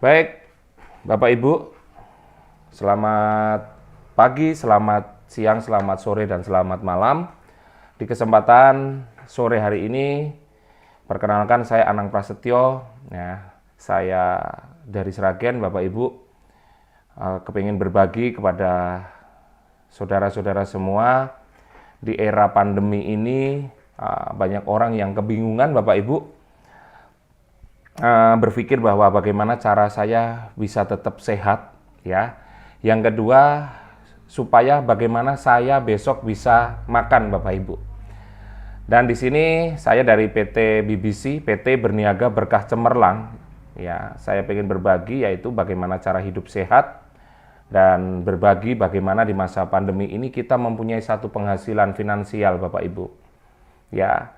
Baik, Bapak Ibu, selamat pagi, selamat siang, selamat sore, dan selamat malam. Di kesempatan sore hari ini, perkenalkan saya Anang Prasetyo, ya, saya dari Sragen, Bapak Ibu, kepingin berbagi kepada saudara-saudara semua. Di era pandemi ini, banyak orang yang kebingungan, Bapak Ibu, berpikir bahwa bagaimana cara saya bisa tetap sehat, ya. Yang kedua, supaya bagaimana saya besok bisa makan, Bapak Ibu. Dan di sini saya dari PT BBC, PT Berniaga Berkah Cemerlang, ya. Saya ingin berbagi yaitu bagaimana cara hidup sehat dan berbagi bagaimana di masa pandemi ini kita mempunyai satu penghasilan finansial, Bapak Ibu. Ya.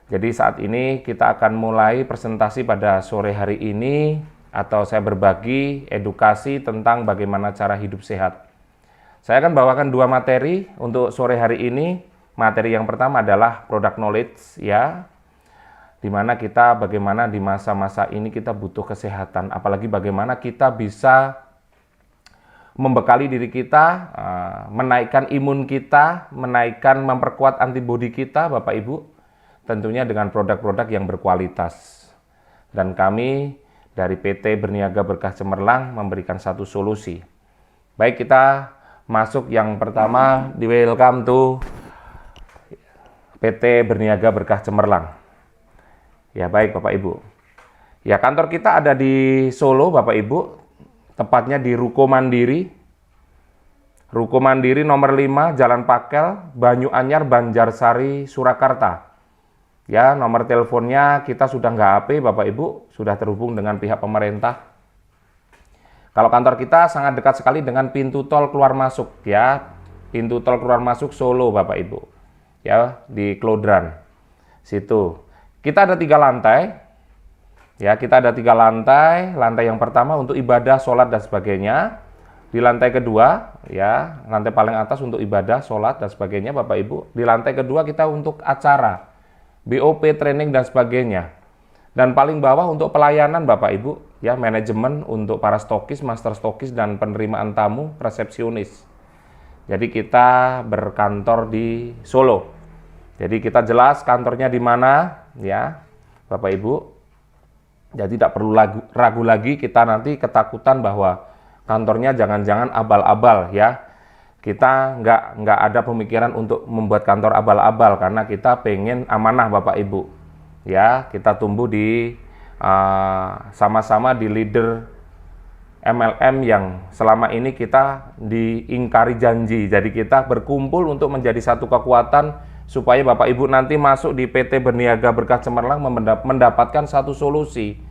Jadi saat ini kita akan mulai presentasi pada sore hari ini, atau saya berbagi edukasi tentang bagaimana cara hidup sehat. Saya akan bawakan dua materi untuk sore hari ini. Materi yang pertama adalah product knowledge, ya, dimana kita bagaimana di masa-masa ini kita butuh kesehatan, apalagi bagaimana kita bisa membekali diri kita, menaikkan imun kita, memperkuat antibodi kita, Bapak Ibu, tentunya dengan produk-produk yang berkualitas. Dan kami dari PT Berniaga Berkah Cemerlang memberikan satu solusi. Baik, kita masuk yang pertama, di welcome to PT Berniaga Berkah Cemerlang. Ya, baik Bapak Ibu. Ya, kantor kita ada di Solo, Bapak Ibu. Tepatnya di Ruko Mandiri. Ruko Mandiri nomor 5, Jalan Pakel, Banyuanyar, Banjarsari, Surakarta. Ya, nomor teleponnya kita sudah nggak HP, Bapak Ibu, sudah terhubung dengan pihak pemerintah. Kalau kantor kita sangat dekat sekali dengan pintu tol keluar masuk, ya, pintu tol keluar masuk Solo, Bapak Ibu, ya, di Klodran, situ. Kita ada 3 lantai, ya, kita ada 3 lantai. Lantai yang pertama untuk ibadah, sholat, dan sebagainya. Di lantai kedua, ya, lantai paling atas untuk ibadah, sholat, dan sebagainya, Bapak Ibu. Di lantai kedua kita untuk acara, BOP, training, dan sebagainya. Dan paling bawah untuk pelayanan, Bapak Ibu, ya, manajemen untuk para stokis, master stokis, dan penerimaan tamu, resepsionis. Jadi kita berkantor di Solo. Jadi kita jelas kantornya di mana, ya, Bapak Ibu. Jadi tidak perlu ragu lagi kita nanti ketakutan bahwa kantornya jangan-jangan abal-abal, ya. Kita nggak ada pemikiran untuk membuat kantor abal-abal karena kita pengen amanah, Bapak Ibu. Ya, kita tumbuh di sama-sama di leader MLM yang selama ini kita diingkari janji. Jadi kita berkumpul untuk menjadi satu kekuatan supaya Bapak Ibu nanti masuk di PT Berniaga Berkah Cemerlang mendapatkan satu solusi.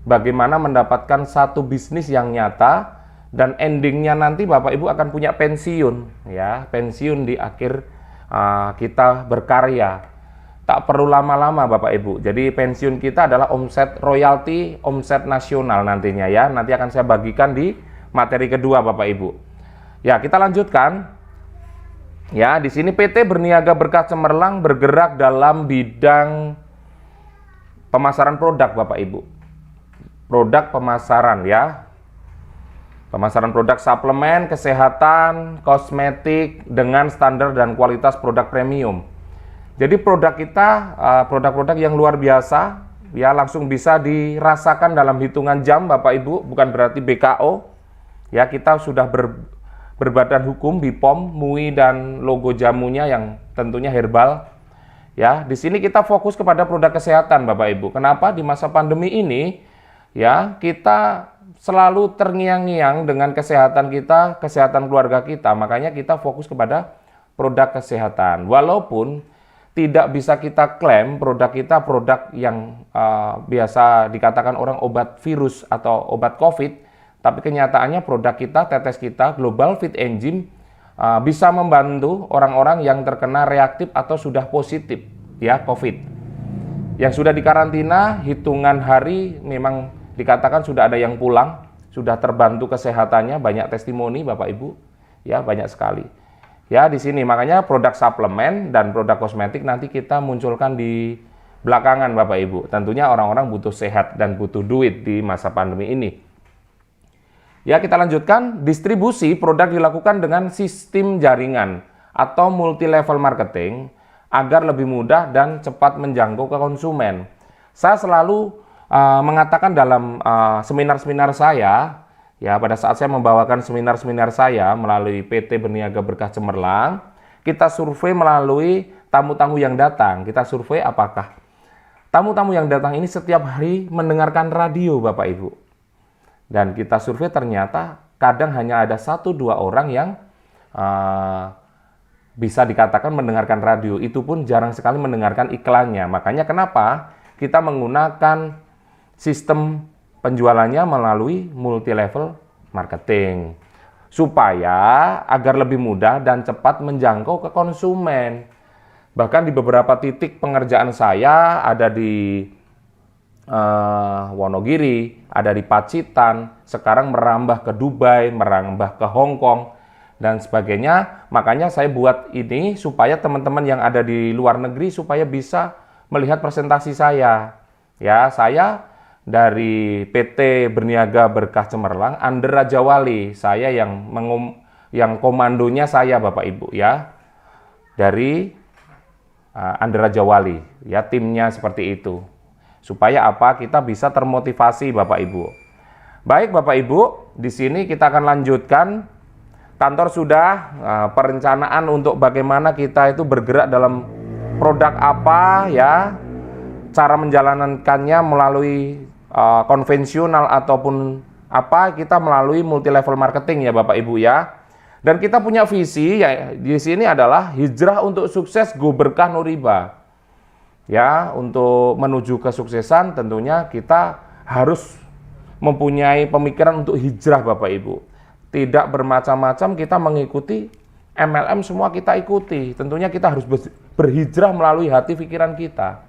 Bagaimana mendapatkan satu bisnis yang nyata. Dan endingnya nanti Bapak Ibu akan punya pensiun, ya, pensiun di akhir kita berkarya. Tak perlu lama-lama, Bapak Ibu. Jadi pensiun kita adalah omset royalti, omset nasional nantinya, ya. Nanti akan saya bagikan di materi kedua, Bapak Ibu. Ya, kita lanjutkan. Ya, di sini PT Berniaga Berkah Cemerlang bergerak dalam bidang pemasaran produk, Bapak Ibu. Produk pemasaran, ya. Pemasaran produk suplemen, kesehatan, kosmetik dengan standar dan kualitas produk premium. Jadi produk kita, produk-produk yang luar biasa, ya, langsung bisa dirasakan dalam hitungan jam, Bapak Ibu, bukan berarti BKO. Ya, kita sudah berbadan hukum, BPOM, MUI, dan logo jamunya yang tentunya herbal. Ya, di sini kita fokus kepada produk kesehatan, Bapak Ibu. Kenapa? Di masa pandemi ini, ya, kita selalu terngiang-ngiang dengan kesehatan kita, kesehatan keluarga kita. Makanya kita fokus kepada produk kesehatan. Walaupun tidak bisa kita klaim produk kita produk yang biasa dikatakan orang obat virus atau obat COVID, tapi kenyataannya produk kita, tetes kita, Global Fit Enzyme, bisa membantu orang-orang yang terkena reaktif atau sudah positif, ya, COVID. Yang sudah dikarantina, hitungan hari memang dikatakan sudah ada yang pulang, sudah terbantu kesehatannya, banyak testimoni, Bapak Ibu, ya, banyak sekali. Ya, di sini makanya produk suplemen dan produk kosmetik nanti kita munculkan di belakangan, Bapak Ibu. Tentunya orang-orang butuh sehat dan butuh duit di masa pandemi ini. Ya, kita lanjutkan. Distribusi produk dilakukan dengan sistem jaringan atau multi level marketing agar lebih mudah dan cepat menjangkau ke konsumen. Saya selalu mengatakan dalam seminar-seminar saya, ya, pada saat saya membawakan seminar-seminar saya melalui PT Berniaga Berkah Cemerlang, kita survei melalui tamu-tamu yang datang. Kita survei apakah tamu-tamu yang datang ini setiap hari mendengarkan radio, Bapak Ibu. Dan kita survei ternyata kadang hanya ada 1-2 orang yang bisa dikatakan mendengarkan radio. Itu pun jarang sekali mendengarkan iklannya. Makanya kenapa kita menggunakan sistem penjualannya melalui multi level marketing. Supaya agar lebih mudah dan cepat menjangkau ke konsumen. Bahkan di beberapa titik pengerjaan saya ada di Wonogiri, ada di Pacitan, sekarang merambah ke Dubai, merambah ke Hong Kong, dan sebagainya. Makanya saya buat ini supaya teman-teman yang ada di luar negeri supaya bisa melihat presentasi saya. Ya, saya dari PT Berniaga Berkah Cemerlang, under Raja Wali, saya yang komandonya saya, Bapak Ibu, ya, dari under Raja Wali, ya, timnya seperti itu. Supaya apa? Kita bisa termotivasi, Bapak Ibu. Baik, Bapak Ibu, di sini kita akan lanjutkan. Kantor sudah perencanaan untuk bagaimana kita itu bergerak dalam produk apa, ya, cara menjalankannya melalui konvensional ataupun apa, kita melalui multi level marketing, ya, Bapak Ibu, ya. Dan kita punya visi, ya, di sini adalah hijrah untuk sukses Go Berkah No Riba. Ya, untuk menuju kesuksesan tentunya kita harus mempunyai pemikiran untuk hijrah, Bapak Ibu. Tidak bermacam-macam kita mengikuti MLM, semua kita ikuti. Tentunya kita harus berhijrah melalui hati pikiran kita.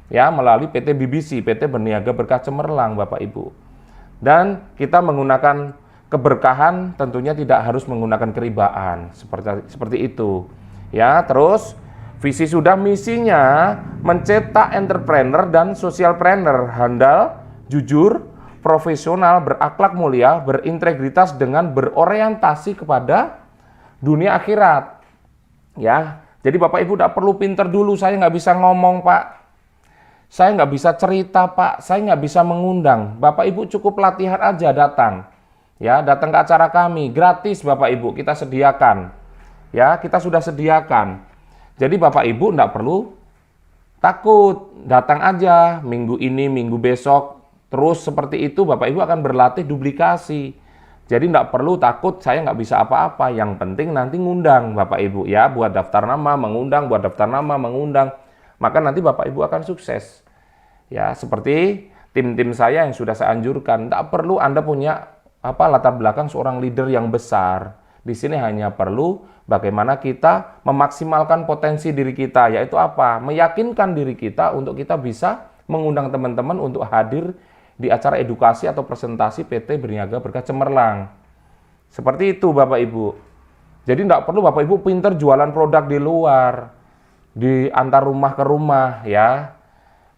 Ya, melalui PT BBC, PT Berniaga Berkah Cemerlang, Bapak Ibu. Dan kita menggunakan keberkahan, tentunya tidak harus menggunakan keribaan. Seperti itu. Ya, terus visi sudah, misinya mencetak entrepreneur dan socialpreneur handal, jujur, profesional, berakhlak mulia, berintegritas dengan berorientasi kepada dunia akhirat. Ya, jadi Bapak Ibu tidak perlu pinter dulu. Saya nggak bisa ngomong, Pak. Saya nggak bisa cerita, Pak. Saya nggak bisa mengundang. Bapak Ibu cukup latihan aja, datang. Ya, datang ke acara kami, gratis, Bapak Ibu, kita sediakan. Ya, kita sudah sediakan. Jadi Bapak Ibu tidak perlu takut, datang aja minggu ini, minggu besok, terus seperti itu Bapak Ibu akan berlatih duplikasi. Jadi tidak perlu takut saya nggak bisa apa-apa, yang penting nanti ngundang Bapak Ibu, ya, buat daftar nama, mengundang, buat daftar nama, mengundang, maka nanti Bapak Ibu akan sukses. Ya, seperti tim-tim saya yang sudah saya anjurkan, tidak perlu Anda punya latar belakang seorang leader yang besar. Di sini hanya perlu bagaimana kita memaksimalkan potensi diri kita, yaitu apa? Meyakinkan diri kita untuk kita bisa mengundang teman-teman untuk hadir di acara edukasi atau presentasi PT Berniaga Berkah Cemerlang. Seperti itu, Bapak Ibu. Jadi tidak perlu Bapak Ibu pinter jualan produk di luar, di antar rumah ke rumah, ya.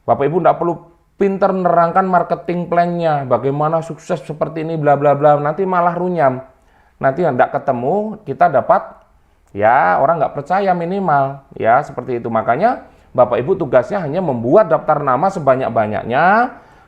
Bapak Ibu tidak perlu pinter nerangkan marketing plan-nya, bagaimana sukses seperti ini, bla bla bla, nanti malah runyam. Nanti tidak ketemu, kita dapat, ya, orang nggak percaya minimal, ya, seperti itu. Makanya Bapak Ibu tugasnya hanya membuat daftar nama sebanyak-banyaknya,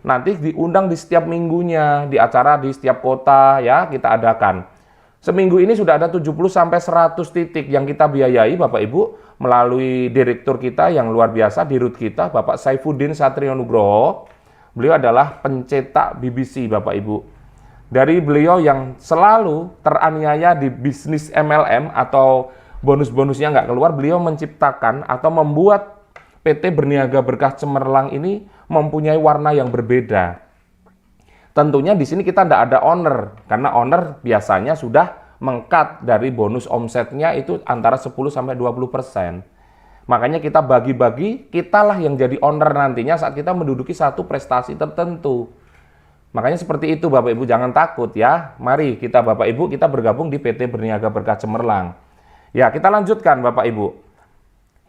nanti diundang di setiap minggunya, di acara di setiap kota, ya, kita adakan. Seminggu ini sudah ada 70-100 titik yang kita biayai, Bapak Ibu, melalui direktur kita yang luar biasa, dirut kita, Bapak Saifuddin Satrio Nugroho. Beliau adalah pencetak BBC, Bapak Ibu. Dari beliau yang selalu teraniaya di bisnis MLM atau bonus-bonusnya nggak keluar, beliau menciptakan atau membuat PT Berniaga Berkah Cemerlang ini mempunyai warna yang berbeda. Tentunya di sini kita tidak ada owner, karena owner biasanya sudah meng-cut dari bonus omsetnya itu antara 10-20%. Makanya kita bagi-bagi, kitalah yang jadi owner nantinya saat kita menduduki satu prestasi tertentu. Makanya seperti itu Bapak Ibu, jangan takut ya. Mari kita Bapak Ibu, kita bergabung di PT Berniaga Berkah Cemerlang. Ya, kita lanjutkan Bapak Ibu.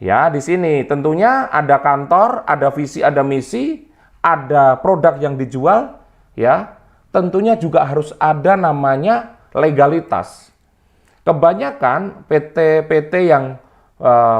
Ya, di sini tentunya ada kantor, ada visi, ada misi, ada produk yang dijual, ya. tentunya juga harus ada namanya legalitas. Kebanyakan PT-PT yang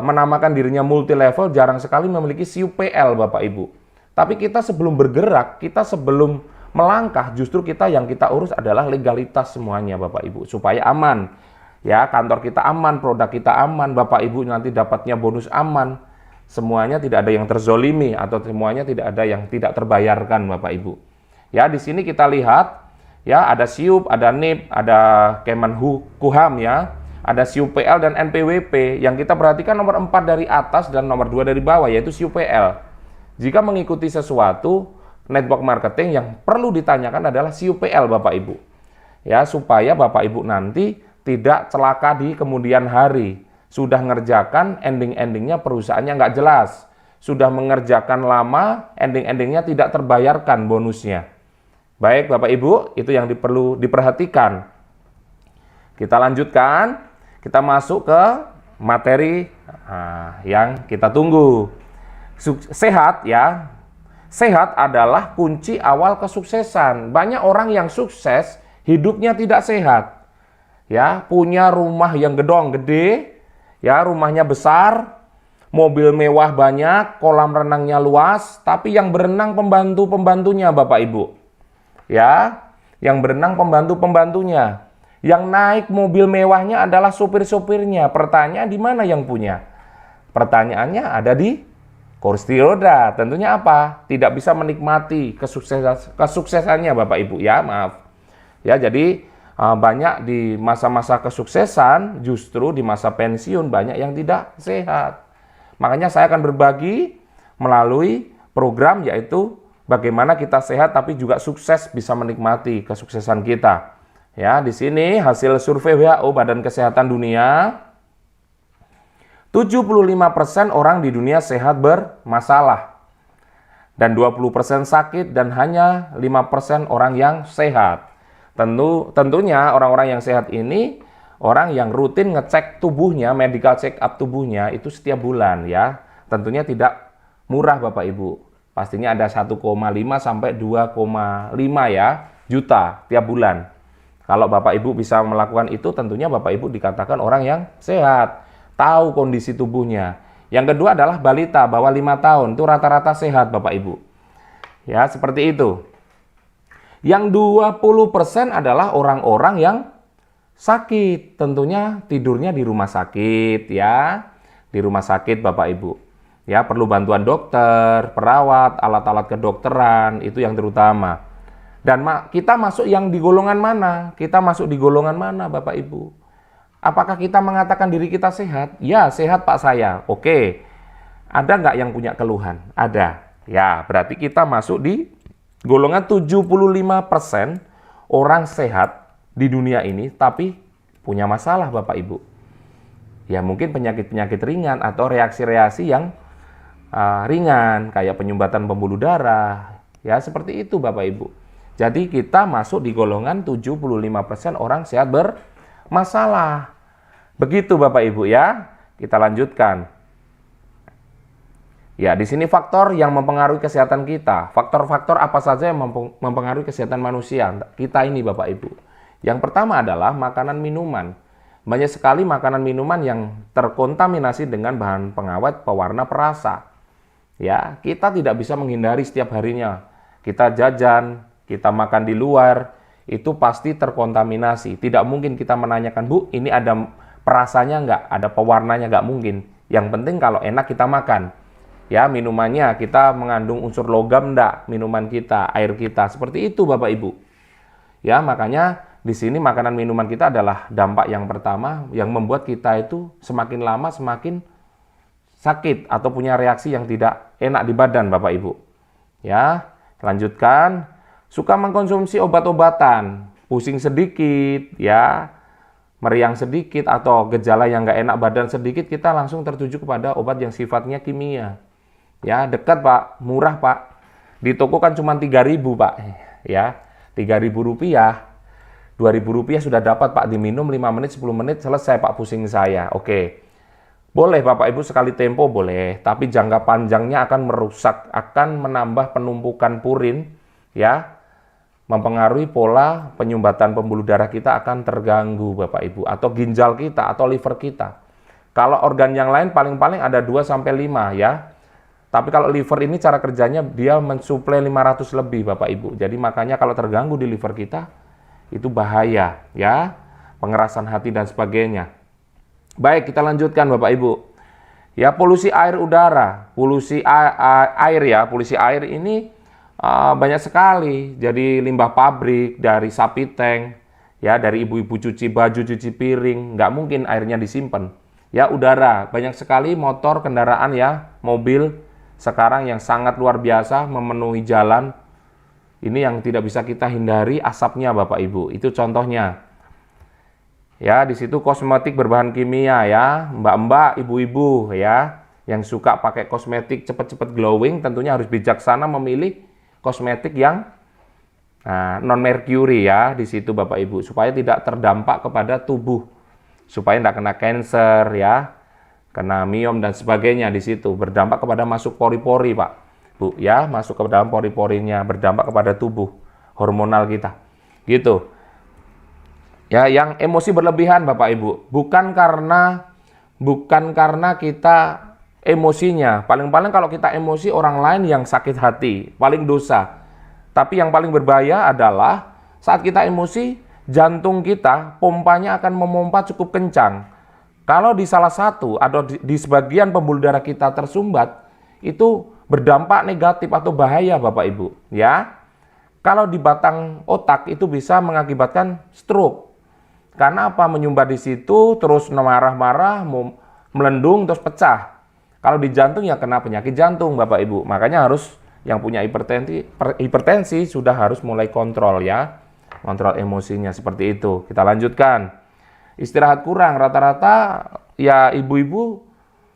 menamakan dirinya multi level jarang sekali memiliki SIUPL Bapak Ibu. Tapi kita sebelum bergerak, kita sebelum melangkah, justru yang kita urus adalah legalitas semuanya Bapak Ibu, supaya aman. Ya, kantor kita aman, produk kita aman, Bapak Ibu nanti dapatnya bonus aman. Semuanya tidak ada yang terzolimi atau semuanya tidak ada yang tidak terbayarkan Bapak Ibu. Ya, di sini kita lihat ya ada SIUP, ada NIP, ada Kemenkumham ya. Ada SIUPL dan NPWP. Yang kita perhatikan nomor 4 dari atas dan nomor 2 dari bawah, yaitu SIUPL. Jika mengikuti sesuatu network marketing, yang perlu ditanyakan adalah SIUPL Bapak Ibu. Ya, supaya Bapak Ibu nanti tidak celaka di kemudian hari. Sudah ngerjakan, ending-endingnya perusahaannya nggak jelas. Sudah mengerjakan lama, ending-endingnya tidak terbayarkan bonusnya. Baik Bapak Ibu, itu yang perlu diperhatikan. Kita lanjutkan. Kita masuk ke materi yang kita tunggu. Sehat ya. Sehat adalah kunci awal kesuksesan. Banyak orang yang sukses hidupnya tidak sehat. Ya, punya rumah yang gede, ya, rumahnya besar, mobil mewah banyak, kolam renangnya luas, tapi yang berenang pembantu-pembantunya Bapak Ibu. Ya, yang berenang pembantu-pembantunya. Yang naik mobil mewahnya adalah sopir-sopirnya. Pertanyaan di mana yang punya? Pertanyaannya ada di kursi roda. Tentunya apa? Tidak bisa menikmati kesuksesannya Bapak Ibu ya, maaf. Ya, jadi banyak di masa-masa kesuksesan, justru di masa pensiun banyak yang tidak sehat. Makanya saya akan berbagi melalui program yaitu bagaimana kita sehat tapi juga sukses bisa menikmati kesuksesan kita. Ya, di sini hasil survei WHO Badan Kesehatan Dunia, 75% orang di dunia sehat bermasalah. Dan 20% sakit dan hanya 5% orang yang sehat. Tentunya orang-orang yang sehat ini orang yang rutin ngecek tubuhnya, medical check up tubuhnya itu setiap bulan ya. Tentunya tidak murah Bapak Ibu. Pastinya ada 1,5 sampai 2,5 ya juta tiap bulan. Kalau Bapak Ibu bisa melakukan itu, tentunya Bapak Ibu dikatakan orang yang sehat, tahu kondisi tubuhnya. Yang kedua adalah balita, bawah 5 tahun, itu rata-rata sehat Bapak Ibu. Ya, seperti itu. Yang 20% adalah orang-orang yang sakit, tentunya tidurnya di rumah sakit ya. Di rumah sakit Bapak Ibu. Ya, perlu bantuan dokter, perawat, alat-alat kedokteran, itu yang terutama. Dan kita masuk yang di golongan mana? Kita masuk di golongan mana Bapak Ibu? Apakah kita mengatakan diri kita sehat? Ya, sehat Pak saya. Oke. Ada nggak yang punya keluhan? Ada. Ya, berarti kita masuk di golongan 75% orang sehat di dunia ini, tapi punya masalah Bapak Ibu. Ya, mungkin penyakit-penyakit ringan atau reaksi-reaksi yang ringan, kayak penyumbatan pembuluh darah. Ya, seperti itu Bapak Ibu. Jadi kita masuk di golongan 75% orang sehat bermasalah. Begitu Bapak Ibu ya. Kita lanjutkan. Ya, di sini faktor yang mempengaruhi kesehatan kita. Faktor-faktor apa saja yang mempengaruhi kesehatan manusia kita ini Bapak Ibu. Yang pertama adalah makanan minuman. Banyak sekali makanan minuman yang terkontaminasi dengan bahan pengawet, pewarna, perasa. Ya, kita tidak bisa menghindari setiap harinya. Kita jajan, kita makan di luar, itu pasti terkontaminasi. Tidak mungkin kita menanyakan, Bu, ini ada perasanya nggak? Ada pewarnanya nggak? Mungkin. Yang penting kalau enak kita makan. Ya, minumannya kita mengandung unsur logam nggak? Minuman kita, air kita. Seperti itu Bapak Ibu. Ya, makanya di sini makanan minuman kita adalah dampak yang pertama yang membuat kita itu semakin lama semakin sakit atau punya reaksi yang tidak enak di badan Bapak Ibu. Ya, lanjutkan. Suka mengkonsumsi obat-obatan, pusing sedikit, ya, meriang sedikit, atau gejala yang nggak enak badan sedikit, kita langsung tertuju kepada obat yang sifatnya kimia. Ya, dekat Pak, murah Pak. Di toko kan cuma 3.000 Pak. Ya, 3.000 rupiah. 2.000 rupiah sudah dapat Pak, diminum 5 menit, 10 menit, selesai Pak pusing saya. Oke. Boleh Bapak Ibu sekali tempo boleh, tapi jangka panjangnya akan merusak, akan menambah penumpukan purin, ya. mempengaruhi pola penyumbatan pembuluh darah kita akan terganggu Bapak Ibu, atau ginjal kita atau liver kita. Kalau organ yang lain paling-paling ada 2-5 ya. Tapi kalau liver ini cara kerjanya dia mensuplai 500 lebih Bapak Ibu. Jadi makanya kalau terganggu di liver kita itu bahaya ya. Pengerasan hati dan sebagainya. Baik, kita lanjutkan Bapak Ibu. Ya, polusi air udara, polusi air ya, polusi air ini banyak sekali. Jadi limbah pabrik, dari sapi tank, ya, dari ibu-ibu cuci baju, cuci piring, nggak mungkin airnya disimpan. Ya, udara, banyak sekali motor, kendaraan ya, mobil sekarang yang sangat luar biasa memenuhi jalan. Ini yang tidak bisa kita hindari asapnya Bapak Ibu. Itu contohnya. Ya, di situ kosmetik berbahan kimia ya, mbak-mbak, ibu-ibu ya, yang suka pakai kosmetik cepat-cepat glowing, tentunya harus bijaksana memilih kosmetik yang non mercury ya di situ Bapak Ibu, supaya tidak terdampak kepada tubuh, supaya tidak kena cancer ya, kena miom dan sebagainya di situ, berdampak kepada masuk pori-pori Pak Bu ya, masuk ke dalam pori-porinya, berdampak kepada tubuh hormonal kita gitu. Ya, yang emosi berlebihan Bapak Ibu, bukan karena kita emosinya. Paling-paling kalau kita emosi orang lain yang sakit hati, paling dosa. Tapi yang paling berbahaya adalah saat kita emosi, jantung kita pompanya akan memompa cukup kencang. Kalau di salah satu atau di sebagian pembuluh darah kita tersumbat, itu berdampak negatif atau bahaya Bapak Ibu, ya. Kalau di batang otak itu bisa mengakibatkan stroke. Karena apa? Menyumbat di situ, terus marah-marah, melendung, terus pecah. Kalau di jantung ya kena penyakit jantung Bapak Ibu. Makanya harus yang punya hipertensi sudah harus mulai kontrol ya. Kontrol emosinya seperti itu. Kita lanjutkan. Istirahat kurang rata-rata ya ibu-ibu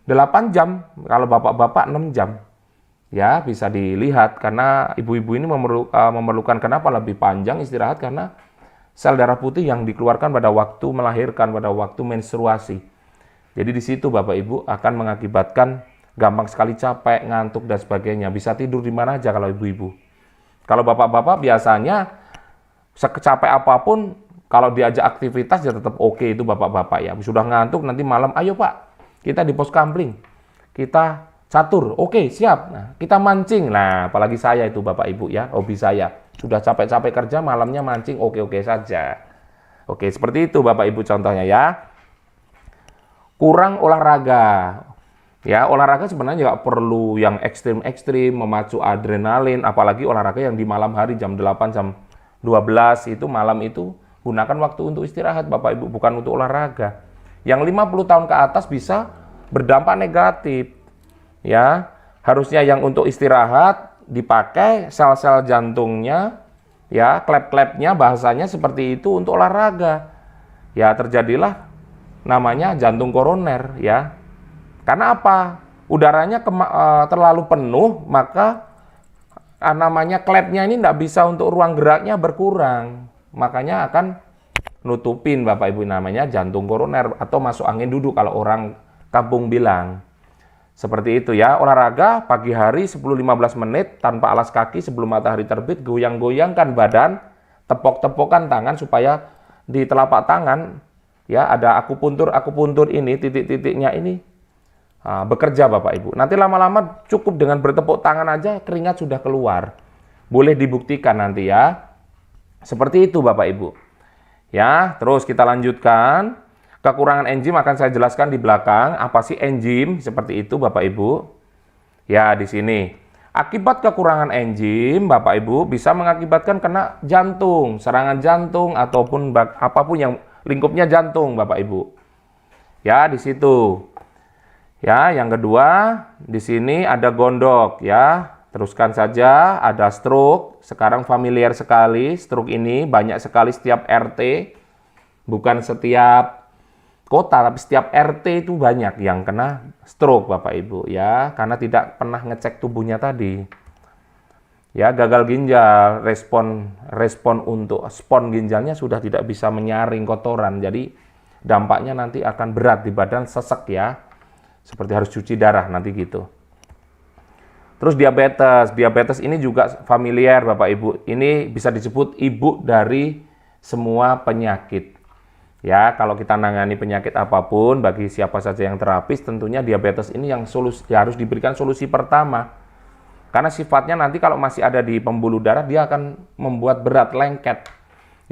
8 jam, kalau bapak-bapak 6 jam. Ya, bisa dilihat karena ibu-ibu ini memerlukan kenapa lebih panjang istirahat, karena sel darah putih yang dikeluarkan pada waktu melahirkan, pada waktu menstruasi. Jadi di situ Bapak Ibu akan mengakibatkan gampang sekali capek, ngantuk dan sebagainya. Bisa tidur di mana aja kalau ibu-ibu. Kalau bapak-bapak biasanya sekecapek apapun kalau diajak aktivitas ya tetap oke itu bapak-bapak ya. Sudah ngantuk nanti malam, ayo Pak, kita di pos kampling. Kita catur, oke siap. Nah, kita mancing. Nah, apalagi saya itu Bapak Ibu ya, hobi saya. Sudah capek-capek kerja, malamnya mancing, oke-oke saja. Oke, seperti itu Bapak Ibu contohnya ya. Kurang olahraga. Ya, olahraga sebenarnya nggak perlu yang ekstrim-ekstrim, memacu adrenalin, apalagi olahraga yang di malam hari jam 8, jam 12 itu malam itu gunakan waktu untuk istirahat Bapak Ibu, bukan untuk olahraga. Yang 50 tahun ke atas bisa berdampak negatif. Ya, harusnya yang untuk istirahat dipakai sel-sel jantungnya, ya, klep-klepnya bahasanya seperti itu untuk olahraga. Ya, terjadilah namanya jantung koroner ya. Karena apa? Udaranya terlalu penuh, maka namanya klepnya ini tidak bisa untuk ruang geraknya berkurang. Makanya akan nutupin Bapak Ibu, namanya jantung koroner atau masuk angin duduk kalau orang kampung bilang. Seperti itu ya, olahraga pagi hari 10-15 menit tanpa alas kaki sebelum matahari terbit, goyang-goyangkan badan, tepok-tepokan tangan supaya di telapak tangan ya ada akupuntur ini, titik-titiknya ini bekerja Bapak Ibu. Nanti lama-lama cukup dengan bertepuk tangan aja keringat sudah keluar. Boleh dibuktikan nanti ya. Seperti itu Bapak Ibu. Ya, terus kita lanjutkan. Kekurangan enzim akan saya jelaskan di belakang. Apa sih enzim? Seperti itu Bapak Ibu. Ya, di sini. Akibat kekurangan enzim, Bapak Ibu, bisa mengakibatkan kena jantung, serangan jantung ataupun apapun yang lingkupnya jantung, Bapak Ibu. Ya, di situ. Ya, yang kedua, di sini ada gondok ya. Teruskan saja, ada stroke. Sekarang familiar sekali stroke ini, banyak sekali setiap RT. Bukan setiap kota, tapi setiap RT itu banyak yang kena stroke Bapak Ibu ya, karena tidak pernah ngecek tubuhnya tadi. Ya, gagal ginjal, respon untuk spon ginjalnya sudah tidak bisa menyaring kotoran. Jadi dampaknya nanti akan berat di badan, sesek ya. Seperti harus cuci darah nanti gitu. Terus diabetes. Diabetes ini juga familiar Bapak Ibu. Ini bisa disebut ibu dari semua penyakit. Ya, kalau kita nangani penyakit apapun bagi siapa saja yang terapis, tentunya diabetes ini yang harus diberikan solusi pertama. Karena sifatnya nanti kalau masih ada di pembuluh darah, dia akan membuat berat, lengket.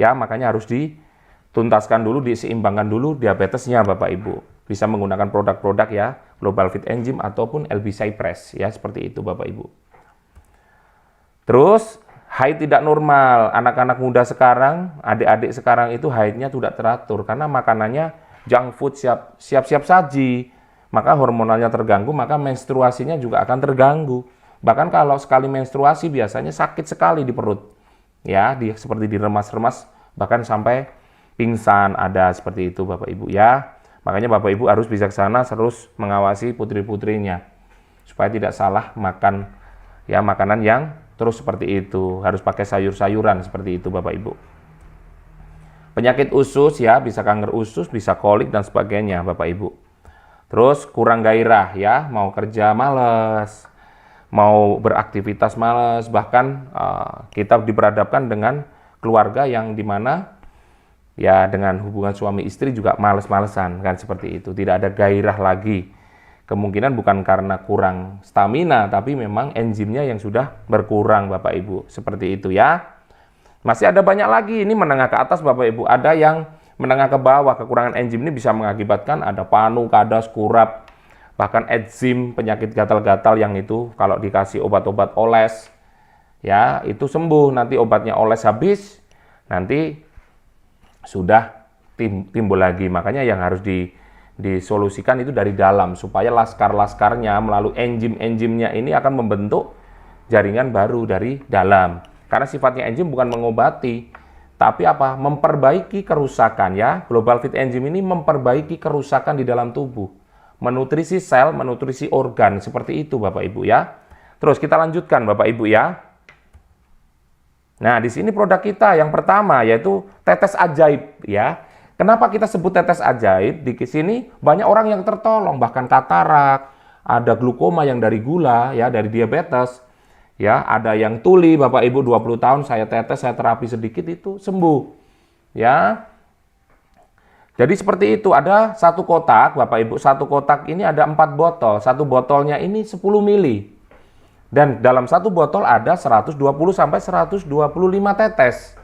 Ya, makanya harus dituntaskan dulu, diseimbangkan dulu diabetesnya Bapak Ibu. Bisa menggunakan produk-produk ya, Global Fit Enzyme ataupun LB Cypress ya, seperti itu Bapak Ibu. Terus haid tidak normal. Anak-anak muda sekarang, adik-adik sekarang itu haidnya tidak teratur karena makanannya junk food, siap-siap saji. Maka hormonalnya terganggu, maka menstruasinya juga akan terganggu. Bahkan kalau sekali menstruasi biasanya sakit sekali di perut. Ya, seperti diremas-remas bahkan sampai pingsan, ada seperti itu Bapak Ibu ya. Makanya Bapak Ibu harus bijaksana terus mengawasi putri-putrinya supaya tidak salah makan ya makanan yang terus seperti itu. Harus pakai sayur-sayuran seperti itu Bapak Ibu. Penyakit usus ya, bisa kanker usus, bisa kolik dan sebagainya Bapak Ibu. Terus kurang gairah ya, mau kerja males, mau beraktivitas males, bahkan kita diperhadapkan dengan keluarga yang dimana ya dengan hubungan suami istri juga males-malesan kan seperti itu, tidak ada gairah lagi. Kemungkinan bukan karena kurang stamina, tapi memang enzimnya yang sudah berkurang Bapak Ibu, seperti itu ya. Masih ada banyak lagi, ini menengah ke atas Bapak Ibu, ada yang menengah ke bawah. Kekurangan enzim ini bisa mengakibatkan ada panu, kadas, kurap, bahkan eczim, penyakit gatal-gatal yang itu kalau dikasih obat-obat oles ya itu sembuh, nanti obatnya oles habis, nanti sudah timbul lagi. Makanya yang harus disolusikan itu dari dalam supaya laskar-laskarnya melalui enzim-enzimnya ini akan membentuk jaringan baru dari dalam. Karena sifatnya enzim bukan mengobati, tapi apa? Memperbaiki kerusakan ya. Global Fit Enzyme ini memperbaiki kerusakan di dalam tubuh, menutrisi sel, menutrisi organ, seperti itu Bapak Ibu ya. Terus kita lanjutkan Bapak Ibu ya. Nah, di sini produk kita yang pertama yaitu tetes ajaib ya. Kenapa kita sebut tetes ajaib? Di sini banyak orang yang tertolong, bahkan katarak, ada glukoma yang dari gula ya, dari diabetes. Ya, ada yang tuli Bapak Ibu 20 tahun saya tetes, saya terapi sedikit itu sembuh. Ya. Jadi seperti itu, ada satu kotak Bapak Ibu, satu kotak ini ada 4 botol. Satu botolnya ini 10 mili. Dan dalam satu botol ada 120 sampai 125 tetes.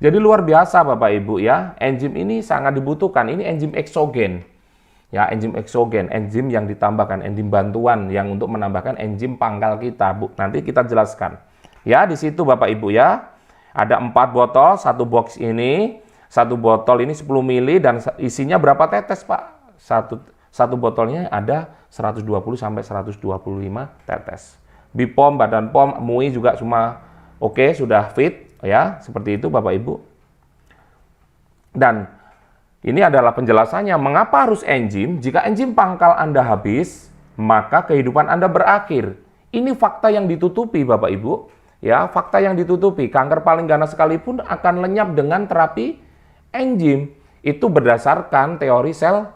Jadi luar biasa Bapak Ibu ya. Enzim ini sangat dibutuhkan. Ini enzim eksogen. Ya, enzim eksogen, enzim yang ditambahkan, enzim bantuan yang untuk menambahkan enzim pangkal kita. Nanti kita jelaskan. Ya, di situ Bapak Ibu ya. Ada 4 botol, satu box ini, satu botol ini 10 mili dan isinya berapa tetes, Pak? Satu botolnya ada 120 sampai 125 tetes. BPOM, Badan POM, MUI juga cuma oke, sudah fit ya, seperti itu Bapak Ibu. Dan ini adalah penjelasannya mengapa harus enzim. Jika enzim pangkal Anda habis, maka kehidupan Anda berakhir. Ini fakta yang ditutupi Bapak Ibu. Ya, fakta yang ditutupi. Kanker paling ganas sekalipun akan lenyap dengan terapi enzim. Itu berdasarkan teori sel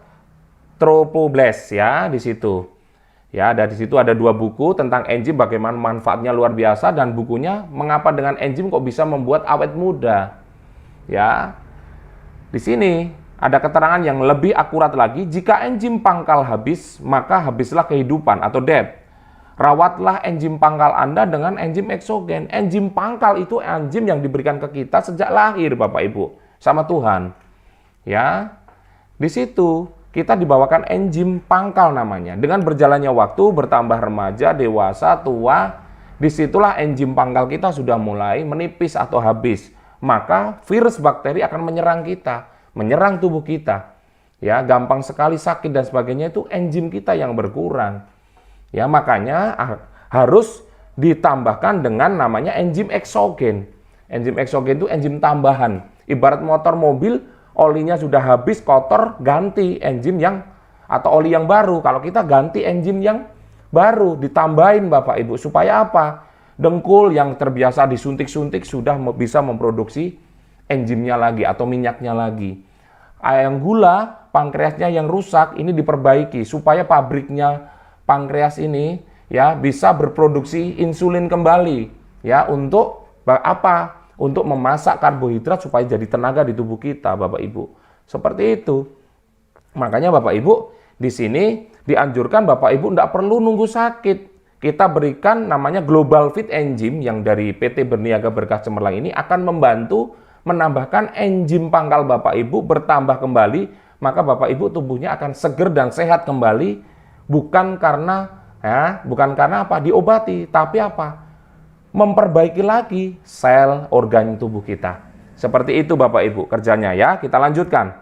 trophoblast ya di situ. Ya, dari situ ada 2 buku tentang enzim, bagaimana manfaatnya luar biasa, dan bukunya mengapa dengan enzim kok bisa membuat awet muda. Ya, di sini ada keterangan yang lebih akurat lagi. Jika enzim pangkal habis, maka habislah kehidupan atau death. Rawatlah enzim pangkal Anda dengan enzim eksogen. Enzim pangkal itu enzim yang diberikan ke kita sejak lahir Bapak Ibu sama Tuhan. Ya, di situ kita dibawakan enzim pangkal namanya. Dengan berjalannya waktu, bertambah remaja, dewasa, tua, disitulah enzim pangkal kita sudah mulai menipis atau habis. Maka virus bakteri akan menyerang kita, menyerang tubuh kita. Ya, gampang sekali sakit dan sebagainya, itu enzim kita yang berkurang. Ya, makanya harus ditambahkan dengan namanya enzim eksogen. Enzim eksogen itu enzim tambahan. Ibarat motor mobil, olinya sudah habis, kotor, ganti enzim yang atau oli yang baru. Kalau kita ganti enzim yang baru, ditambahin Bapak Ibu. Supaya apa? Dengkul yang terbiasa disuntik-suntik sudah bisa memproduksi enzimnya lagi atau minyaknya lagi. Yang gula, pankreasnya yang rusak, ini diperbaiki supaya pabriknya pankreas ini ya bisa berproduksi insulin kembali, ya untuk apa? Untuk memasak karbohidrat supaya jadi tenaga di tubuh kita, Bapak Ibu. Seperti itu. Makanya Bapak Ibu di sini dianjurkan Bapak Ibu tidak perlu nunggu sakit. Kita berikan namanya Global Fit Enzyme yang dari PT Berniaga Berkah Cemerlang ini akan membantu menambahkan enzim pangkal Bapak Ibu bertambah kembali, maka Bapak Ibu tubuhnya akan seger dan sehat kembali, bukan karena apa? Diobati, tapi apa? Memperbaiki lagi sel organ tubuh kita. Seperti itu Bapak Ibu kerjanya ya. Kita lanjutkan.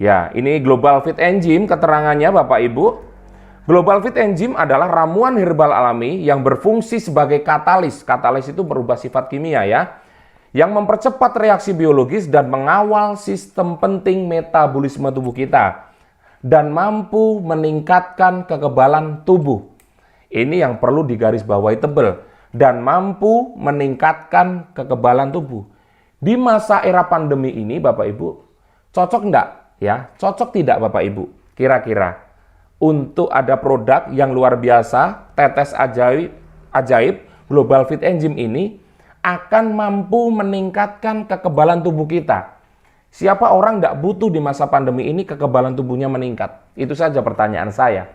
Ya, ini Global Fit Enzyme keterangannya Bapak Ibu. Global Fit Enzyme adalah ramuan herbal alami yang berfungsi sebagai katalis. Katalis itu berubah sifat kimia ya. Yang mempercepat reaksi biologis dan mengawal sistem penting metabolisme tubuh kita. Dan mampu meningkatkan kekebalan tubuh. Ini yang perlu digarisbawahi tebal. Dan mampu meningkatkan kekebalan tubuh. Di masa era pandemi ini Bapak Ibu, cocok enggak? Ya, cocok tidak Bapak Ibu? Kira-kira untuk ada produk yang luar biasa, tetes ajaib Global Fit Enzyme ini akan mampu meningkatkan kekebalan tubuh kita. Siapa orang tidak butuh di masa pandemi ini kekebalan tubuhnya meningkat? Itu saja pertanyaan saya.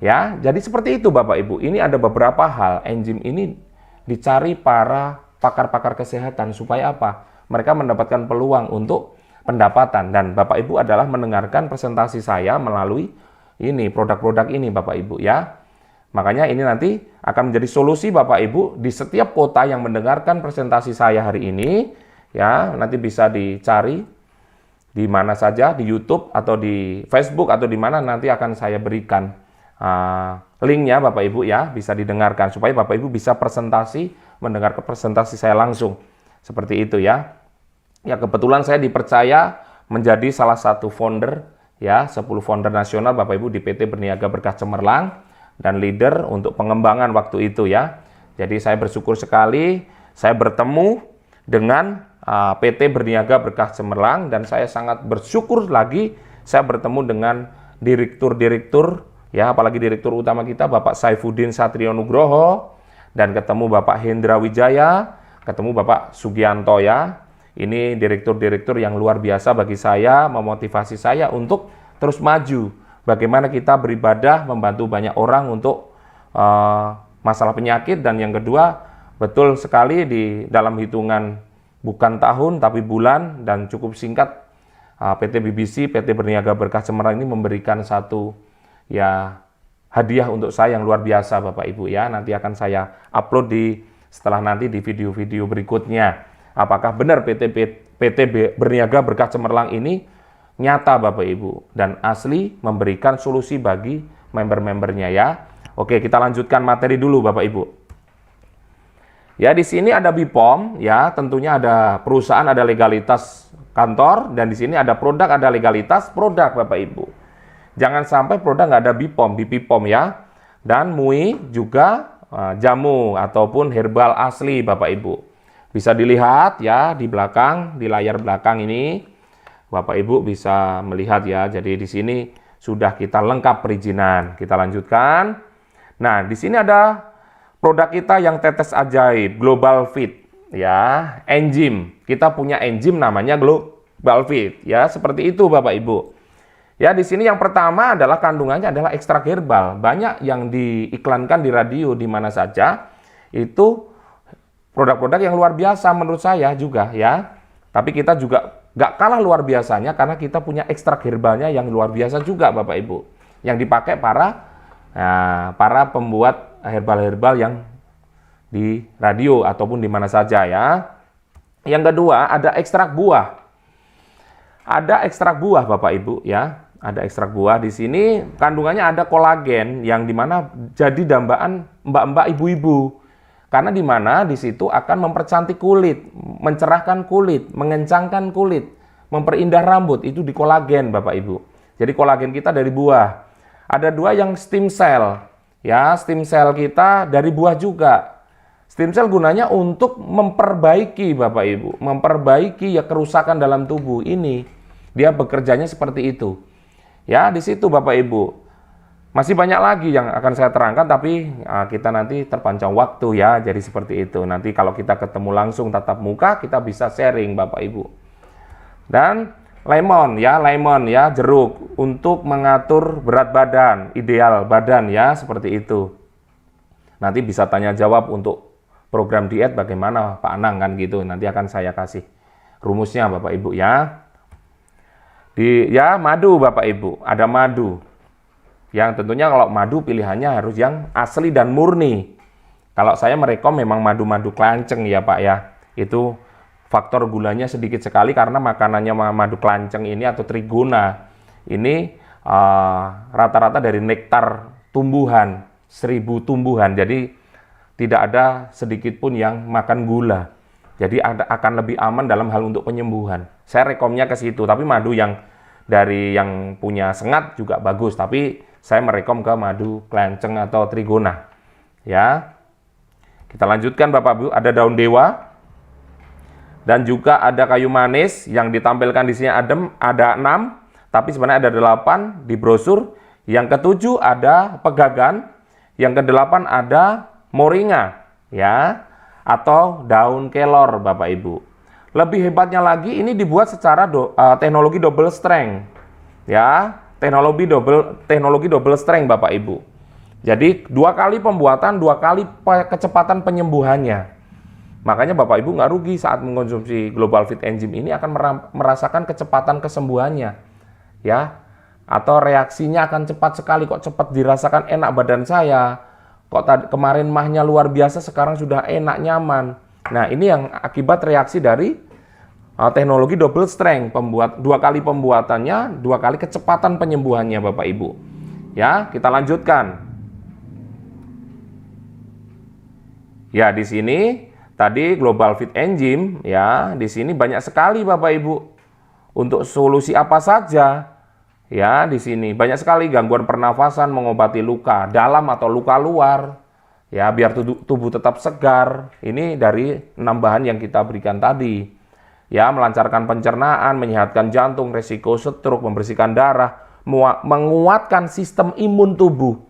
Ya, jadi seperti itu Bapak Ibu. Ini ada beberapa hal, enzim ini dicari para pakar-pakar kesehatan supaya apa? Mereka mendapatkan peluang untuk pendapatan, dan Bapak Ibu adalah mendengarkan presentasi saya melalui ini produk-produk ini Bapak Ibu ya. Makanya ini nanti akan menjadi solusi Bapak Ibu di setiap kota yang mendengarkan presentasi saya hari ini ya. Nanti bisa dicari di mana saja, di YouTube atau di Facebook atau di mana, nanti akan saya berikan linknya Bapak Ibu ya, bisa didengarkan supaya Bapak Ibu bisa mendengar presentasi saya langsung. Seperti itu ya. Ya, kebetulan saya dipercaya menjadi salah satu founder ya, 10 founder nasional Bapak Ibu di PT Berniaga Berkah Cemerlang dan leader untuk pengembangan waktu itu ya. Jadi saya bersyukur sekali saya bertemu dengan PT Berniaga Berkah Cemerlang, dan saya sangat bersyukur lagi saya bertemu dengan direktur-direktur ya, apalagi direktur utama kita Bapak Saifuddin Satrio Nugroho, dan ketemu Bapak Hendra Wijaya, ketemu Bapak Sugianto ya. Ini direktur-direktur yang luar biasa bagi saya, memotivasi saya untuk terus maju. Bagaimana kita beribadah, membantu banyak orang untuk masalah penyakit, dan yang kedua, betul sekali di dalam hitungan bukan tahun tapi bulan dan cukup singkat, PT BBC, PT Berniaga Berkah Cemerlang ini memberikan satu ya hadiah untuk saya yang luar biasa Bapak Ibu ya. Nanti akan saya upload setelah nanti di video-video berikutnya. Apakah benar PT Berniaga Berkah Cemerlang ini nyata Bapak Ibu dan asli memberikan solusi bagi member-membernya ya. Oke, kita lanjutkan materi dulu Bapak Ibu. Ya, di sini ada BPOM ya, tentunya ada perusahaan, ada legalitas kantor, dan di sini ada produk, ada legalitas produk Bapak Ibu. Jangan sampai produk nggak ada BPOM ya. Dan MUI juga jamu ataupun herbal asli Bapak Ibu. Bisa dilihat ya di belakang, di layar belakang ini Bapak Ibu bisa melihat ya. Jadi di sini sudah kita lengkap perizinan. Kita lanjutkan. Nah, di sini ada produk kita yang tetes ajaib, Global Fit ya, enzim. Kita punya enzim namanya Global Fit ya, seperti itu Bapak Ibu. Ya, di sini yang pertama adalah kandungannya adalah ekstrak herbal. Banyak yang diiklankan di radio di mana saja. Itu produk-produk yang luar biasa menurut saya juga ya. Tapi kita juga gak kalah luar biasanya karena kita punya ekstrak herbalnya yang luar biasa juga Bapak Ibu. Yang dipakai para pembuat herbal-herbal yang di radio ataupun di mana saja ya. Yang kedua ada ekstrak buah. Ada ekstrak buah Bapak Ibu ya. Ada ekstrak buah di sini, kandungannya ada kolagen yang dimana jadi dambaan mbak-mbak ibu-ibu. Karena di mana di situ akan mempercantik kulit, mencerahkan kulit, mengencangkan kulit, memperindah rambut, itu di kolagen Bapak Ibu. Jadi kolagen kita dari buah. Ada dua yang stem cell. Ya, stem cell kita dari buah juga. Stem cell gunanya untuk memperbaiki Bapak Ibu, memperbaiki ya kerusakan dalam tubuh ini. Dia bekerjanya seperti itu. Ya, di situ Bapak Ibu. Masih banyak lagi yang akan saya terangkan, tapi kita nanti terpancang waktu ya. Jadi seperti itu. Nanti kalau kita ketemu langsung tatap muka, kita bisa sharing Bapak Ibu. Dan lemon ya, jeruk untuk mengatur berat badan, ideal badan ya, seperti itu. Nanti bisa tanya jawab untuk program diet bagaimana Pak Anang kan gitu. Nanti akan saya kasih rumusnya Bapak Ibu ya. Madu Bapak Ibu, ada madu. Yang tentunya kalau madu pilihannya harus yang asli dan murni. Kalau saya merekom memang madu-madu klanceng ya Pak ya. Itu faktor gulanya sedikit sekali karena makanannya madu klanceng ini atau trigona. Ini rata-rata dari nektar tumbuhan, 1000 tumbuhan. Jadi tidak ada sedikit pun yang makan gula. Jadi akan lebih aman dalam hal untuk penyembuhan. Saya rekomnya ke situ, tapi madu yang dari yang punya sengat juga bagus, tapi saya merekom ke madu klanceng atau trigona. Ya. Kita lanjutkan Bapak Ibu, ada daun dewa dan juga ada kayu manis yang ditampilkan di sini ada 6, tapi sebenarnya ada 8 di brosur. Yang ke-7 ada pegagan, yang ke-8 ada moringa ya, atau daun kelor Bapak Ibu. Lebih hebatnya lagi ini dibuat secara teknologi double strength. Ya, teknologi double strength Bapak Ibu. Jadi 2 kali pembuatan, 2 kali kecepatan penyembuhannya. Makanya Bapak Ibu nggak rugi saat mengkonsumsi Global Fit Enzyme ini, akan merasakan kecepatan kesembuhannya. Ya. Atau reaksinya akan cepat sekali, kok cepat dirasakan enak badan saya. Kok kemarin mahnya luar biasa, sekarang sudah enak, nyaman. Nah, ini yang akibat reaksi dari teknologi double strength, 2 kali pembuatannya, 2 kali kecepatan penyembuhannya Bapak Ibu. Ya, kita lanjutkan. Ya, di sini tadi Global Fit Enzyme ya, di sini banyak sekali Bapak Ibu. Untuk solusi apa saja? Ya, di sini banyak sekali gangguan pernafasan, mengobati luka dalam atau luka luar. Ya, biar tubuh tetap segar. Ini dari 6 bahan yang kita berikan tadi. Ya, melancarkan pencernaan, menyehatkan jantung, resiko stroke, membersihkan darah, menguatkan sistem imun tubuh.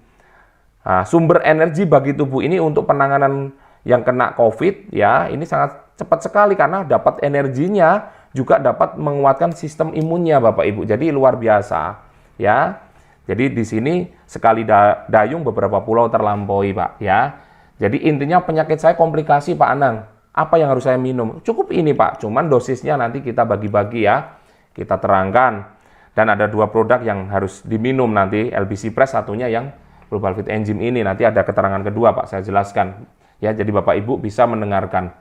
Nah, sumber energi bagi tubuh ini untuk penanganan yang kena COVID, ya, ini sangat cepat sekali karena dapat energinya, juga dapat menguatkan sistem imunnya Bapak Ibu. Jadi luar biasa, ya. Jadi di sini sekali dayung beberapa pulau terlampaui, Pak, ya. Jadi intinya penyakit saya komplikasi, Pak Anang. Apa yang harus saya minum? Cukup ini, Pak. Cuman dosisnya nanti kita bagi-bagi ya. Kita terangkan. Dan ada 2 produk yang harus diminum nanti, LBC Press, satunya yang Global Fit Enzyme ini. Nanti ada keterangan kedua, Pak, saya jelaskan. Ya, jadi Bapak Ibu bisa mendengarkan.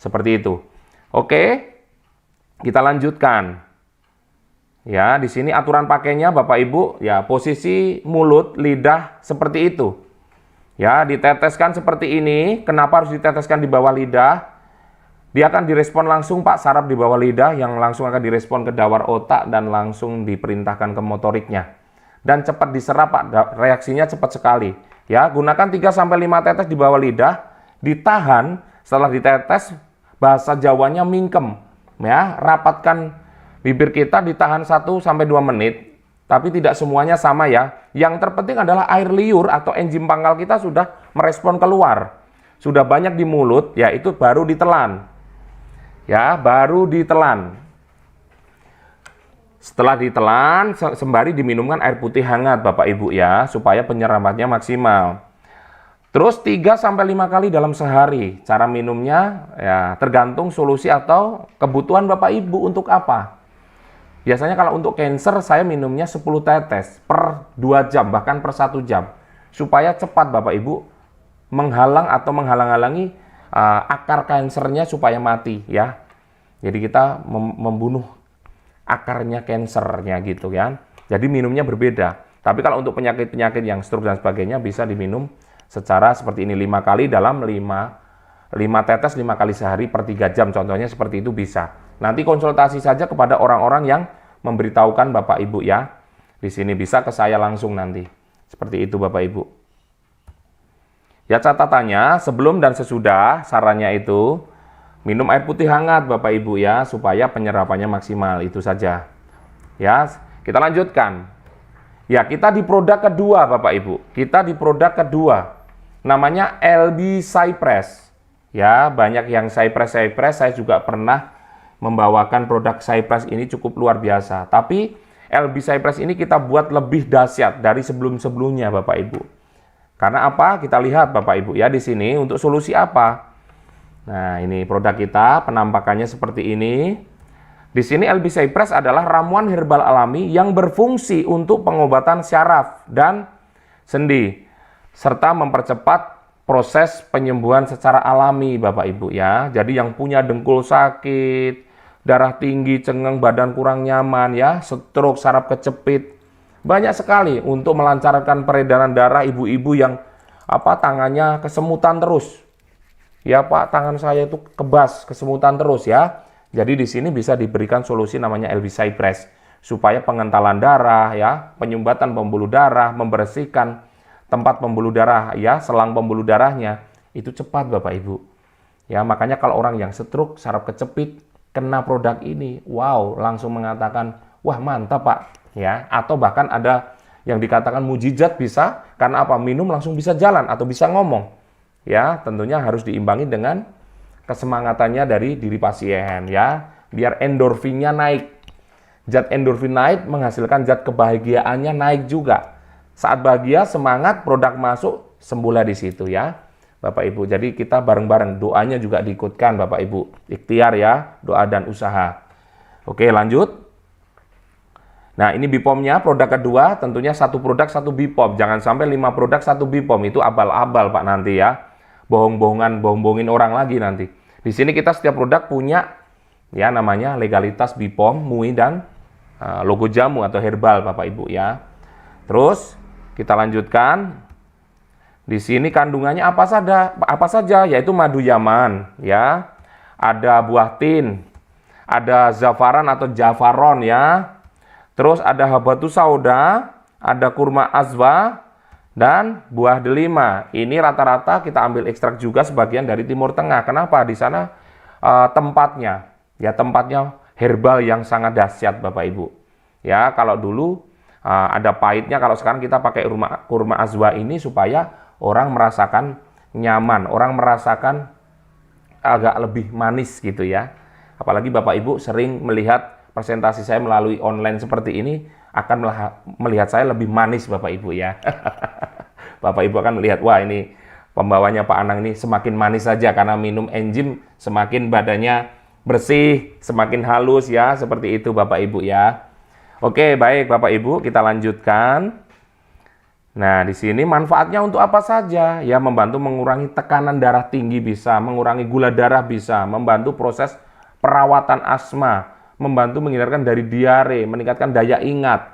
Seperti itu. Oke. Kita lanjutkan. Ya, di sini aturan pakainya Bapak Ibu, ya, posisi mulut, lidah seperti itu. Ya, diteteskan seperti ini. Kenapa harus diteteskan di bawah lidah? Dia akan direspon langsung, Pak, saraf di bawah lidah yang langsung akan direspon ke dawar otak dan langsung diperintahkan ke motoriknya. Dan cepat diserap, Pak, reaksinya cepat sekali. Ya, gunakan 3-5 tetes di bawah lidah, ditahan, setelah ditetes bahasa Jawanya mingkem. Ya, rapatkan bibir kita, ditahan 1-2 menit. Tapi tidak semuanya sama ya. Yang terpenting adalah air liur atau enzim pangkal kita sudah merespon keluar. Sudah banyak di mulut, ya itu baru ditelan. Ya, baru ditelan. Setelah ditelan, sembari diminumkan air putih hangat Bapak Ibu ya, supaya penyerapannya maksimal. Terus 3-5 kali dalam sehari. Cara minumnya ya tergantung solusi atau kebutuhan Bapak Ibu untuk apa. Biasanya kalau untuk cancer saya minumnya 10 tetes per 2 jam, bahkan per 1 jam. Supaya cepat Bapak Ibu menghalang atau menghalang-halangi akar kansernya supaya mati ya. Jadi kita membunuh akarnya kansernya gitu kan. Jadi minumnya berbeda. Tapi kalau untuk penyakit-penyakit yang stroke dan sebagainya bisa diminum secara seperti ini 5 kali dalam 5 tetes 5 kali sehari per 3 jam. Contohnya seperti itu bisa. Nanti konsultasi saja kepada orang-orang yang memberitahukan Bapak Ibu ya. Di sini bisa ke saya langsung nanti. Seperti itu Bapak Ibu. Ya, catatannya sebelum dan sesudah sarannya itu minum air putih hangat Bapak Ibu ya, supaya penyerapannya maksimal. Itu saja. Ya, kita lanjutkan. Ya, kita di produk kedua Bapak Ibu. Kita di produk kedua. Namanya LB Cypress. Ya, banyak yang Cypress, saya juga pernah membawakan produk Cypress ini cukup luar biasa. Tapi LB Cypress ini kita buat lebih dahsyat dari sebelum-sebelumnya Bapak Ibu. Karena apa? Kita lihat Bapak Ibu ya di sini untuk solusi apa. Nah, ini produk kita, penampakannya seperti ini. Di sini LB Cypress adalah ramuan herbal alami yang berfungsi untuk pengobatan syaraf dan sendi, serta mempercepat proses penyembuhan secara alami Bapak Ibu ya. Jadi yang punya dengkul sakit, darah tinggi, cengeng, badan kurang nyaman ya, stroke, saraf kecepit, banyak sekali untuk melancarkan peredaran darah ibu-ibu yang tangannya kesemutan terus. Ya Pak, tangan saya itu kebas, kesemutan terus ya. Jadi di sini bisa diberikan solusi namanya LB Cypress supaya pengentalan darah ya, penyumbatan pembuluh darah, membersihkan tempat pembuluh darah ya, selang pembuluh darahnya itu cepat Bapak Ibu. Ya, makanya kalau orang yang stroke, saraf kecepit kena produk ini, wow, langsung mengatakan, "Wah, mantap, Pak." Ya, atau bahkan ada yang dikatakan mujizat bisa karena apa? Minum langsung bisa jalan atau bisa ngomong. Ya, tentunya harus diimbangi dengan kesemangatannya dari diri pasien ya, biar endorfinnya naik. Zat endorfin naik menghasilkan zat kebahagiaannya naik juga. Saat bahagia, semangat, produk masuk, sembuhlah di situ ya, Bapak Ibu. Jadi kita bareng-bareng, doanya juga diikutkan Bapak Ibu. Ikhtiar ya, doa dan usaha. Oke, lanjut. Nah, ini Bipomnya, produk kedua, tentunya satu produk satu Bipom. Jangan sampai 5 produk satu Bipom, itu abal-abal Pak nanti ya. Bohong-bohongin orang lagi nanti. Di sini kita setiap produk punya ya namanya legalitas Bipom, MUI dan logo jamu atau herbal Bapak Ibu ya. Terus kita lanjutkan. Di sini kandungannya apa saja yaitu madu Yaman ya. Ada buah tin, ada zafaran atau jafaron ya. Terus ada habatus sauda, ada kurma azwa, dan buah delima. Ini rata-rata kita ambil ekstrak juga sebagian dari Timur Tengah. Kenapa? Di sana tempatnya herbal yang sangat dahsyat Bapak Ibu. Ya, kalau dulu ada pahitnya, kalau sekarang kita pakai kurma azwa ini supaya orang merasakan nyaman, orang merasakan agak lebih manis gitu ya. Apalagi Bapak Ibu sering melihat presentasi saya melalui online seperti ini, akan melihat saya lebih manis Bapak Ibu ya. Bapak Ibu akan melihat, wah ini pembawanya Pak Anang ini semakin manis saja karena minum enzim, semakin badannya bersih, semakin halus ya, seperti itu Bapak Ibu ya. Oke, baik Bapak Ibu, kita lanjutkan. Nah, di sini manfaatnya untuk apa saja? Ya, membantu mengurangi tekanan darah tinggi bisa, mengurangi gula darah bisa, membantu proses perawatan asma, membantu menghindarkan dari diare, meningkatkan daya ingat,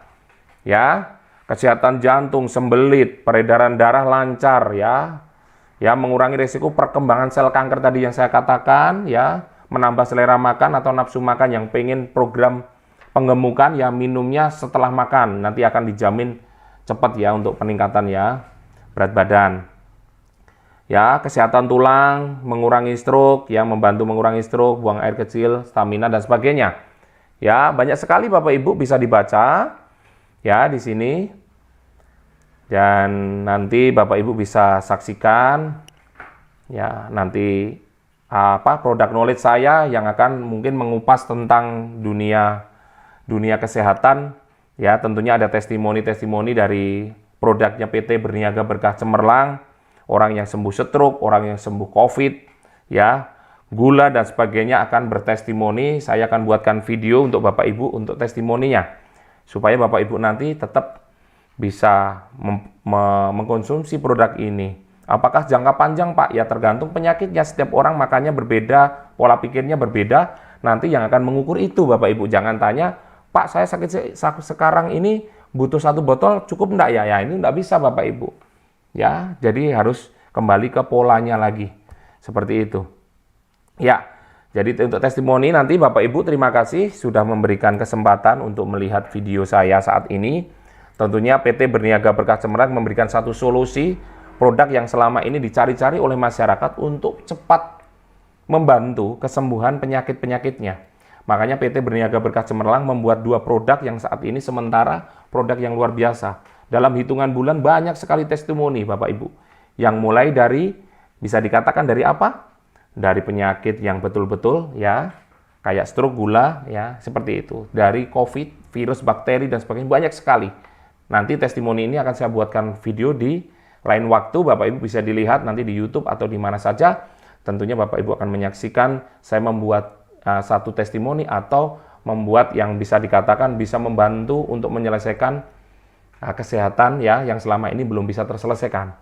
ya, kesehatan jantung, sembelit, peredaran darah lancar, ya, mengurangi risiko perkembangan sel kanker tadi yang saya katakan, ya, menambah selera makan atau nafsu makan yang pengen program penggemukan, ya, minumnya setelah makan, nanti akan dijamin cepat ya untuk peningkatan ya berat badan. Ya, kesehatan tulang, mengurangi stroke, ya, membantu mengurangi stroke, buang air kecil, stamina dan sebagainya. Ya, banyak sekali Bapak Ibu bisa dibaca ya di sini. Dan nanti Bapak Ibu bisa saksikan ya nanti produk knowledge saya yang akan mungkin mengupas tentang dunia kesehatan ya. Tentunya ada testimoni-testimoni dari produknya PT Berniaga Berkah Cemerlang, orang yang sembuh stroke, orang yang sembuh COVID ya, gula dan sebagainya akan bertestimoni. Saya akan buatkan video untuk Bapak Ibu untuk testimoninya supaya Bapak Ibu nanti tetap bisa mengkonsumsi produk ini. Apakah jangka panjang Pak? Ya tergantung penyakitnya, setiap orang makannya berbeda, pola pikirnya berbeda. Nanti yang akan mengukur itu Bapak Ibu. Jangan tanya, Pak saya sakit sekarang ini butuh 1 botol cukup enggak ya? Ya ini enggak bisa Bapak Ibu. Ya, jadi harus kembali ke polanya lagi. Seperti itu. Ya, jadi untuk testimoni nanti Bapak Ibu terima kasih sudah memberikan kesempatan untuk melihat video saya saat ini. Tentunya PT Berniaga Berkah Cemerlang memberikan satu solusi produk yang selama ini dicari-cari oleh masyarakat untuk cepat membantu kesembuhan penyakit-penyakitnya. Makanya PT Berniaga Berkah Cemerlang membuat 2 produk yang saat ini sementara produk yang luar biasa. Dalam hitungan bulan banyak sekali testimoni Bapak Ibu. Yang mulai dari, bisa dikatakan dari apa? Dari penyakit yang betul-betul ya, kayak stroke, gula ya, seperti itu. Dari COVID, virus, bakteri dan sebagainya, banyak sekali. Nanti testimoni ini akan saya buatkan video di lain waktu, Bapak Ibu bisa dilihat nanti di YouTube atau di mana saja. Tentunya Bapak Ibu akan menyaksikan saya membuat satu testimoni atau membuat yang bisa dikatakan bisa membantu untuk menyelesaikan kesehatan ya yang selama ini belum bisa terselesaikan.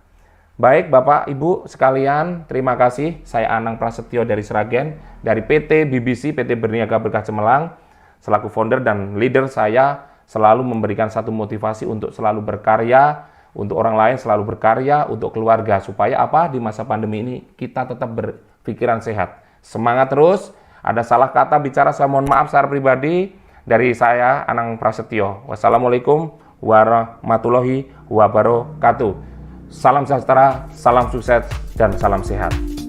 Baik Bapak Ibu sekalian, terima kasih. Saya Anang Prasetyo dari Sragen, dari PT BBC, PT Berniaga Berkah Cemerlang. Selaku founder dan leader, saya selalu memberikan satu motivasi untuk selalu berkarya, untuk orang lain selalu berkarya, untuk keluarga. Supaya apa? Di masa pandemi ini kita tetap berpikiran sehat. Semangat terus. Ada salah kata bicara, saya mohon maaf secara pribadi. Dari saya, Anang Prasetyo. Wassalamualaikum warahmatullahi wabarakatuh. Salam sejahtera, salam sukses, dan salam sehat.